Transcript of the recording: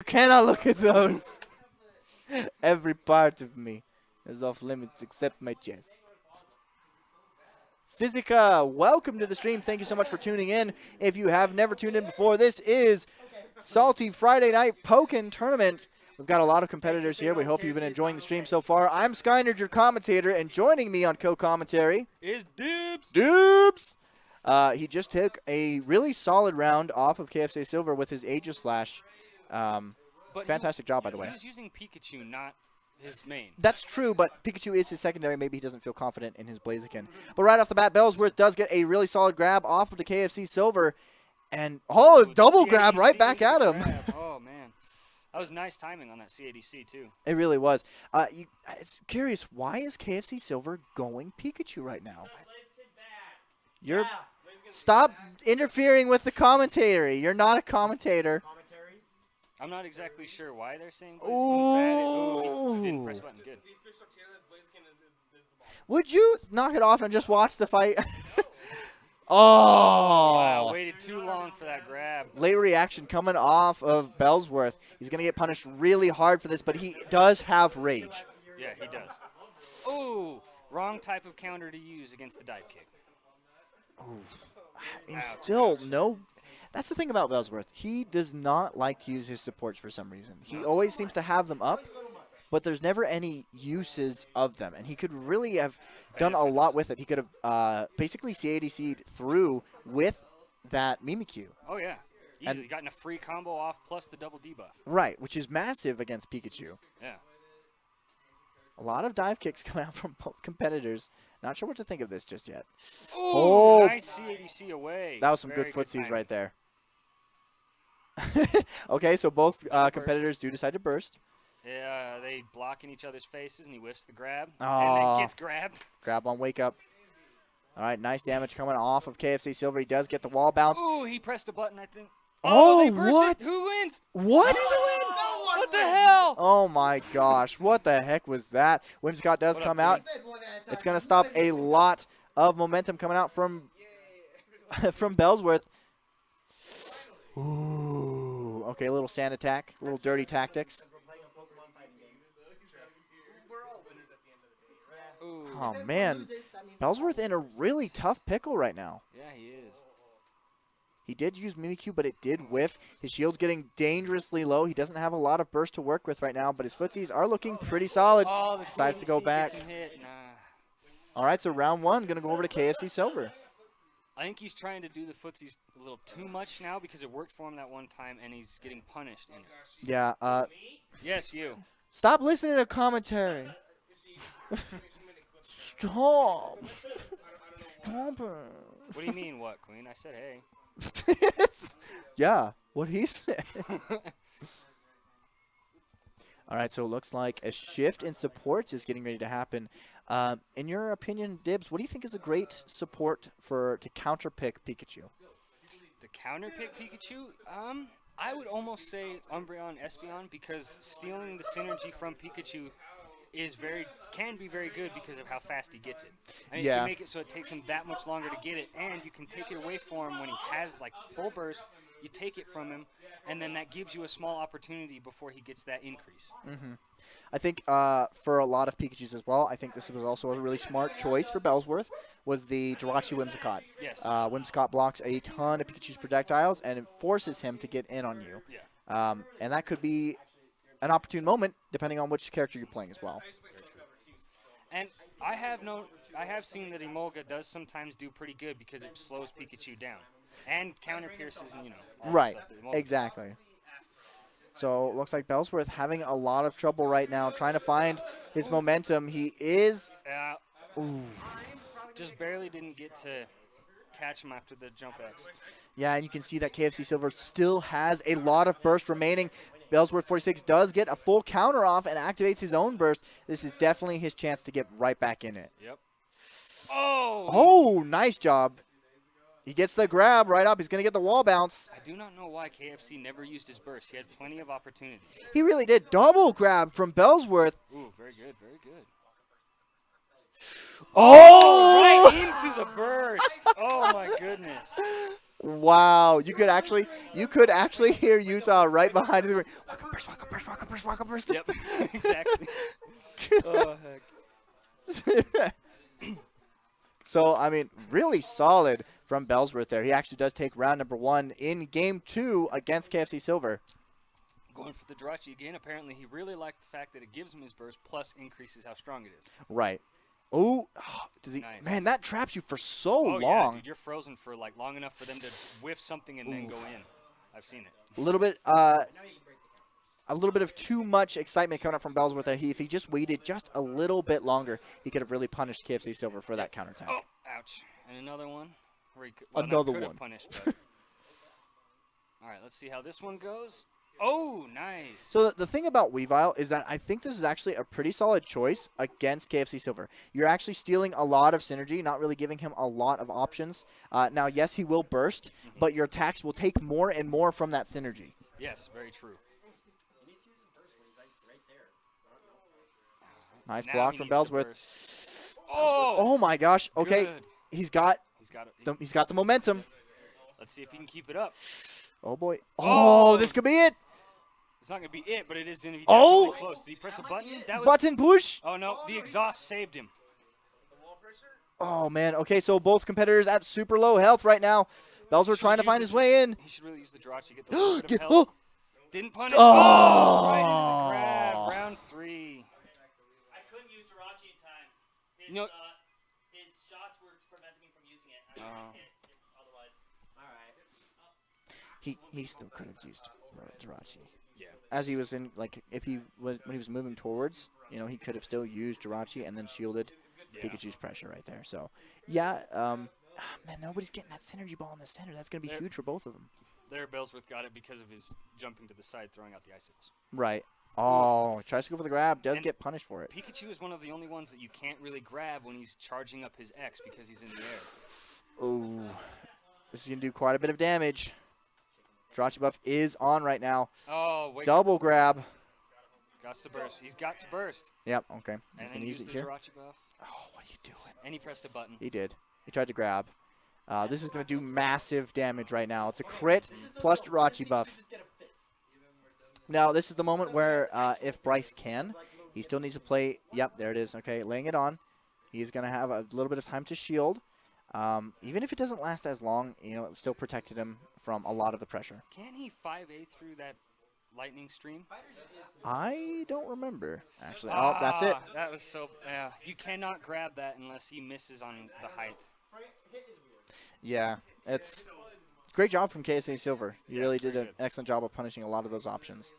Cannot look at those. Every part of me is off limits except my chest. Physica, welcome to the stream. Thank you so much for tuning in. If you have never tuned in before, this is Salty Friday Night Pokkén Tournament. We've got a lot of competitors here. We hope you've been enjoying the stream so far. I'm Skynerd, your commentator, and joining me on co-commentary is Dibs. Dibs! He just took a really solid round off of KFC Silver with his Aegis Slash. Fantastic job, by the way. He was using Pikachu, not his main. That's true, but Pikachu is his secondary. Maybe he doesn't feel confident in his Blaziken. But right off the bat, bellsworth does get a really solid grab off of the KFC Silver. And, double grab right back at him. Oh, man. That was nice timing on that CADC, too. It really was. It's curious, why is KFC Silver going Pikachu right now? Stop interfering with the commentary. You're not a commentator. I'm not exactly sure why they're saying Blaziken's bad. He didn't press button. Good. Would you knock it off and just watch the fight? Wow, waited too long for that grab. Late reaction coming off of bellsworth. He's going to get punished really hard for this, but he does have rage. Yeah, he does. Ooh, wrong type of counter to use against the dive kick. And still no. That's the thing about bellsworth. He does not like to use his supports for some reason. He always seems to have them up, but there's never any uses of them. And he could really have done a lot with it. He could have basically CADC'd through with that Mimikyu. Oh, yeah. Easily gotten a free combo off plus the double debuff. Right, which is massive against Pikachu. Yeah. A lot of dive kicks come out from both competitors. Not sure what to think of this just yet. Ooh, nice CADC away. That was some good footsies right there. Okay, so both competitors do decide to burst. Yeah, they block in each other's faces, and he whiffs the grab, and then gets grabbed. Grab on wake up. All right, nice damage coming off of KFC Silver. He does get the wall bounce. Ooh, he pressed a button, I think. Oh, what? Who wins? What? What the hell? Oh, my gosh. What the heck was that? Whimsicott does come out. It's going to stop a lot of momentum coming out from bellsworth. Ooh. Okay, a little sand attack, a little dirty tactics. Oh, man. bellsworth in a really tough pickle right now. Yeah, he is. He did use Mimikyu, but it did whiff. His shield's getting dangerously low. He doesn't have a lot of burst to work with right now, but his footsies are looking pretty solid. Oh, decides to go back. All right, so round one, going to go over to KFC Silver. I think he's trying to do the footsies a little too much now because it worked for him that one time, and he's getting punished in it. Yeah. Yes, you. Stop listening to commentary. Stop. Stop it. What do you mean, what, Queen? I said, hey. Yeah, what he said. All right, so it looks like a shift in supports is getting ready to happen. In your opinion, Dibs, what do you think is a great support to counterpick Pikachu? To counterpick Pikachu? I would almost say Umbreon, Espeon, because stealing the synergy from Pikachu can be very good because of how fast he gets it. I mean, you can make it so it takes him that much longer to get it, and you can take it away from him when he has like full burst. You take it from him, and then that gives you a small opportunity before he gets that increase. Mm-hmm. I think for a lot of Pikachus as well, I think this was also a really smart choice for bellsworth, was the Jirachi Whimsicott. Yes. Whimsicott blocks a ton of Pikachu's projectiles, and it forces him to get in on you. Yeah. And that could be an opportune moment, depending on which character you're playing as well. And I have seen that Emolga does sometimes do pretty good because it slows Pikachu down and counter pierces and all right, exactly. So it looks like bellsworth having a lot of trouble right now, trying to find his momentum. He is. Just barely didn't get to catch him after the jump X. Yeah, and you can see that KFC Silver still has a lot of burst remaining. bellsworth46 does get a full counter off and activates his own burst. This is definitely his chance to get right back in it. Yep. Oh! Oh, nice job. He gets the grab right up. He's going to get the wall bounce. I do not know why KFC never used his burst. He had plenty of opportunities. He really did. Double grab from bellsworth. Ooh, very good, very good. Oh! Right into the burst. Oh, my goodness. Wow, you could actually hear Utah right behind the ring. Waka burst, waka burst, waka burst, waka burst. Yep, exactly. Oh, heck. So, I mean, really solid from Bellsworth there. He actually does take round number 1 in game 2 against KFC Silver. Going for the Jirachi again. Apparently, he really liked the fact that it gives him his burst plus increases how strong it is. Right. Oh, does he? Nice. Man, that traps you for so long. Yeah, dude, you're frozen for like long enough for them to whiff something and then go in. I've seen it. A little bit of too much excitement coming up from Bellsworth there. If he just waited just a little bit longer, he could have really punished KFC Silver for that counterattack. Oh, ouch. And another one. Where he Another could one. have punished, but. All right, let's see how this one goes. Oh, nice. So the thing about Weavile is that I think this is actually a pretty solid choice against KFC Silver. You're actually stealing a lot of synergy, not really giving him a lot of options. Now, yes, he will burst, but your attacks will take more and more from that synergy. Yes, very true. Nice Now block he from needs to Bellsworth. burst. Oh, Oh my gosh. Okay, good. he's got He's the momentum. Let's see if he can keep it up. Oh boy. Oh, this could be it. It's not going to be it, but it is going to be Oh! definitely close. Did he press a button? That was, Button push. Oh, no. The exhaust saved him. Oh man. Okay, so both competitors at super low health right now. Bellsworth trying to find his way in. He should really use the Jirachi. Get the little bit of Oh. help. Didn't punish. Oh! Right into the grab. Round 3. I couldn't use Jirachi in time. His, You know- his shots were preventing me from using it. I couldn't hit it otherwise. All right. He still could have used Jirachi. Yeah. As he was in, like, if he was when he was moving towards, you know, he could have still used Jirachi and then shielded Pikachu's pressure right there. So, yeah, man, nobody's getting that synergy ball in the center. That's going to be huge for both of them. There, Bellsworth got it because of his jumping to the side, throwing out the icicles. Right. Oh, tries to go for the grab, does And get punished for it. Pikachu is one of the only ones that you can't really grab when he's charging up his X because he's in the air. Oh, this is going to do quite a bit of damage. Jirachi buff is on right now. Oh, wait. Double grab. Got to burst. He's got to burst. Yep, okay. He's And going then to use use it the here. Jirachi buff. Oh, what are you doing? And he pressed a button. He did. He tried to grab. This is going to do massive damage right now. It's a crit plus Jirachi buff. Now, this is the moment where if Bryce can, he still needs to play. Yep, there it is. Okay, laying it on. He's going to have a little bit of time to shield. Even if it doesn't last as long, you know, it still protected him from a lot of the pressure. Can't he 5A through that lightning stream? I don't remember, actually. Oh, that's it. That was so... Yeah, you cannot grab that unless he misses on the height. Yeah, it's great job from KSA Silver. He Yeah, really it's did pretty an good. excellent job of punishing a lot of those options.